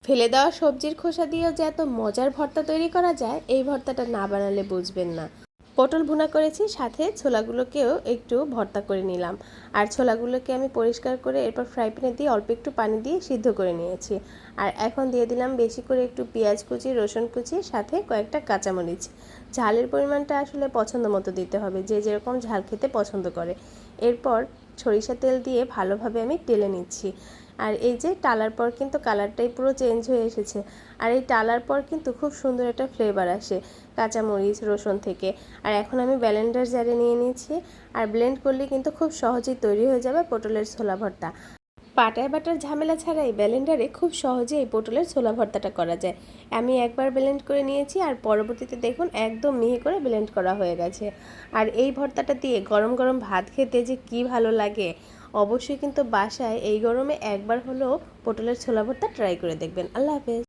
ফেলে দেওয়া সবজির খোসা দিয়েও যে এত মজার ভর্তা তৈরি করা যায়, এই ভর্তাটা না বানালে বুঝবেন না। পটল ভুনা করেছি, সাথে ছোলাগুলোকেও একটু ভর্তা করে নিলাম। আর ছোলাগুলোকে আমি পরিষ্কার করে এরপর ফ্রাই প্যানে দিয়ে অল্প একটু পানি দিয়ে সিদ্ধ করে নিয়েছি। আর এখন দিয়ে দিলাম বেশি করে একটু পেঁয়াজ কুচি, রসুন কুচি, সাথে কয়েকটা কাঁচামরিচ। ঝালের পরিমাণটা আসলে পছন্দ মতো দিতে হবে, যে যেরকম ঝাল খেতে পছন্দ করে। এরপর সরিষা তেল দিয়ে ভালোভাবে আমি টেলে নিচ্ছি। আর এই যে টালার পর কিন্তু কালারটাই পুরো চেঞ্জ হয়ে এসেছে। আর এই টালার পর কিন্তু খুব সুন্দর একটা ফ্লেভার আসে কাঁচামরিচ, রসুন থেকে। আর এখন আমি ব্লেন্ডার জারে নিয়ে নিয়েছি। আর ব্লেন্ড করলে কিন্তু খুব সহজেই তৈরি হয়ে যাবে পটলের ছোলা ভর্তা। পাটায় বাটার ঝামেলা ছাড়াই ব্লেন্ডারে খুব সহজে এই পটলের ছোলা ভর্তাটা করা যায়। আমি একবার ব্লেন্ড করে নিয়েছি, আর পরবর্তীতে দেখুন একদম মিহি করে ব্লেন্ড করা হয়ে গেছে। আর এই ভর্তাটা দিয়ে গরম গরম ভাত খেতে যে কি ভালো লাগে! অবশ্যই কিন্তু বাসায় এই গরমে একবার হলেও পটলের ছোলা ভর্তা ট্রাই করে দেখবেন। আল্লাহ হাফেজ।